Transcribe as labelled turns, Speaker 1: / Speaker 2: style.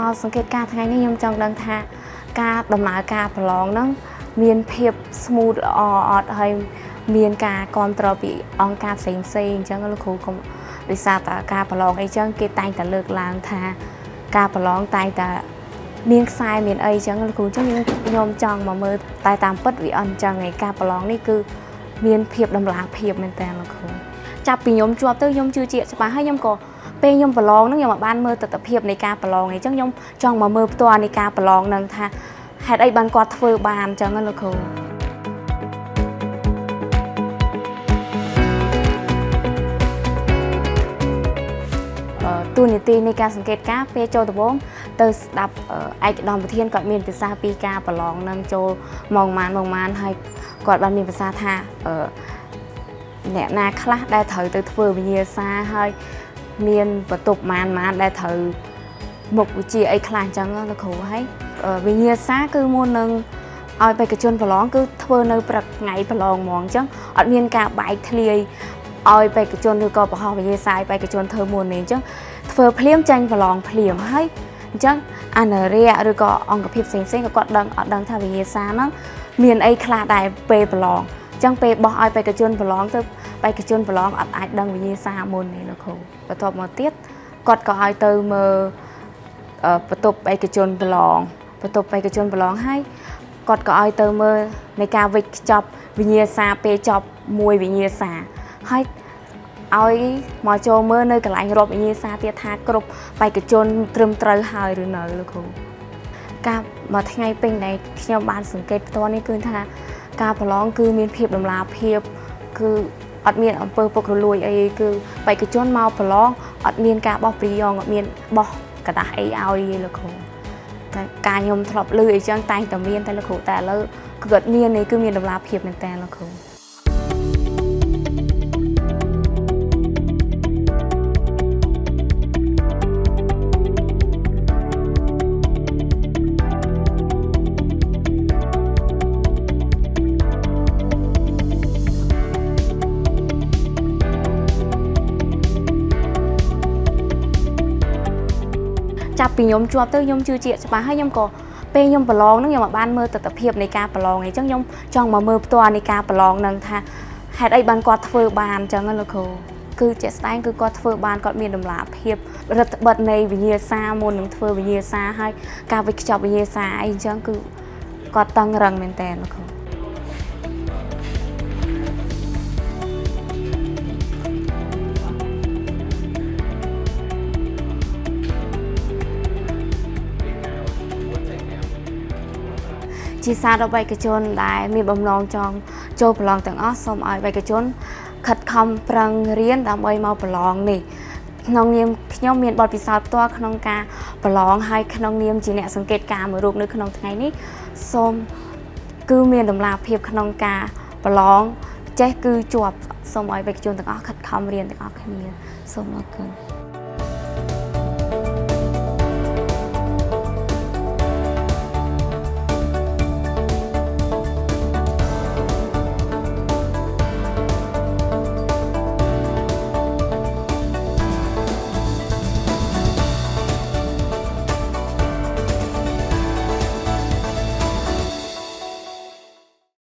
Speaker 1: មកសង្កេតការថ្ងៃនេះខ្ញុំចង់ដឹងថាការដំណើរការប្រឡងហ្នឹងមានភាព smooth ល្អអត់ហើយមានការគ្រប់គ្រងពីអង្គការផ្សេងៗអញ្ចឹងលោកគ្រូកុំដោយសារតែការប្រឡងអីចឹងគេតែងតែលើកឡើងថាការប្រឡងតែងតែមានខ្សែមានអីចឹងលោកគ្រូចឹងខ្ញុំចង់មកមើលតែតាមពិតវាអត់ចឹងឯងការប្រឡងនេះគឺមានភាពដំណាលភាពមែនតើលោកគ្រូចាប់ពីខ្ញុំជាប់ទៅខ្ញុំជឿជាក់ច្បាស់ហើយខ្ញុំក៏ពេលខ្ញុំប្រឡងហ្នឹងខ្ញុំបានមើលទស្សនវិជ្ជានៃការប្រឡងអីចឹងខ្ញុំចង់មកមើលផ្ទាល់នៃការប្រឡងហ្នឹងថាហេតុអីបានគាត់ធ្វើបានចឹងណាលោកគ្រូទូនីតិនៃការសង្កេតការពេលចូលដំបូងទៅស្ដាប់ឯកឧត្តមប្រធានគាត់មានភាសាពីការប្រឡងនឹងចូលមកម៉ានហើយគាត់បានមានភាសាថាអ្នកណាខ្លះដែលត្រូវទៅធ្វើវិញ្ញាសាហើយមានបន្ទប់ម៉ានដែលត្រូវមុខវិជ្ជាអីខ្លះអញ្ចឹងលោកគ្រូហើយវិញ្ញាសាគឺមុននឹងឲ្យបេក្ខជនប្រឡងគឺធ្វើនៅព្រឹកថ្ងៃប្រឡងហ្មងអញ្ចឹងអត់មានការបែកធ្លាយឲ្យបេក្ខជនឬក៏បង្ហោះវិញ្ញាសាឲ្យបេក្ខជនធ្វើមុននេះអញ្ចឹងធ្វើភ្លាមចាញ់ប្រឡងភ្លាមហើយអញ្ចឹងអនុរិយឬក៏អង្គភាពផ្សេងក៏គាត់អត់ដឹងថាវិញ្ញាសាហ្នឹងមានអីខ្លះដែរពេលប្រឡងអញ្ចឹងពេលបោះឲ្យបេក្ខជនប្រឡងទៅបេក្ខជនប្រឡងអត់អាចដឹងវិញ្ញាសាមុននេះលោកគ្រូបន្ទាប់មកទៀតគាត់ក៏ឲ្យទៅមើលបន្ទប់បេក្ខជនប្រឡងហើយគាត់ក៏ឲ្យទៅមើលនៃការវិចខ្ចប់វិញ្ញាសាពេលចប់មួយវិញ្ញាសាហើយឲ្យមកចូលមើលនៅកន្លែងរាប់វិញ្ញាសាទៀតថាគ្រប់បេក្ខជនត្រឹមត្រូវហើយឬនៅលោកគ្រូការមួយថ្ងៃពេញដែលខ្ញុំបានសង្កេតផ្ទាល់នេះគឺថាការប្រឡងគឺមានភាពដំណាលភាពគឺអត់មានអំពើពុករលួយអីគឺបេក្ខជនមកប្រឡងអត់មានការបោះព្រីយ៉ងអត់មានបោះกระดาษអីឲ្យលោកគ្រូតែការខ្ញុំធ្លាប់ឮអីចឹងតែងតែមានតែលោកគ្រូតែឥឡូវគឺអត់មាននេះគឺមានដំណាលភាពមែនតើលោកគ្រូចាប់ពីខ្ញុំជាប់ទៅខ្ញុំជឿជាក់ច្បាស់ហើយខ្ញុំក៏ពេលខ្ញុំប្រឡងហ្នឹងខ្ញុំបានមើលទស្សនវិជ្ជានៃការប្រឡងអីចឹងខ្ញុំចង់មកមើលផ្ទាល់នៃការប្រឡងហ្នឹងថាហេតុអីបានគាត់ធ្វើបានចឹងណាលោកគ្រូគឺជាក់ស្ដែងគឺគាត់ធ្វើបានគាត់មានដំណាលភាពរដ្ឋបិទនៃវិញ្ញាសាមុននឹងធ្វើវិញ្ញាសាហើយការវិចខ្ចប់វិញ្ញាសាអីចឹងគឺគាត់តឹងរឹងមែនតើលោកគ្រូជាសារដល់បេក្ខជនដែលមានបំណងចង់ចូលប្រឡងទាំងអស់សូមឲ្យបេក្ខជនខិតខំប្រឹងរៀនដើម្បីមកប្រឡងនេះក្នុងនាមខ្ញុំមានបទពិសោធន៍ផ្ទាល់ក្នុងការប្រឡងហើយក្នុងនាមជាអ្នកសង្កេតការមួយរូបនៅក្នុងថ្ងៃនេះសូមគឺមានដំណាលភាពក្នុងការប្រឡងចេះគឺជាប់សូមឲ្យបេក្ខជនទាំងអស់ខិតខំរៀនទាំងអស់គ្នាសូមអរគុណ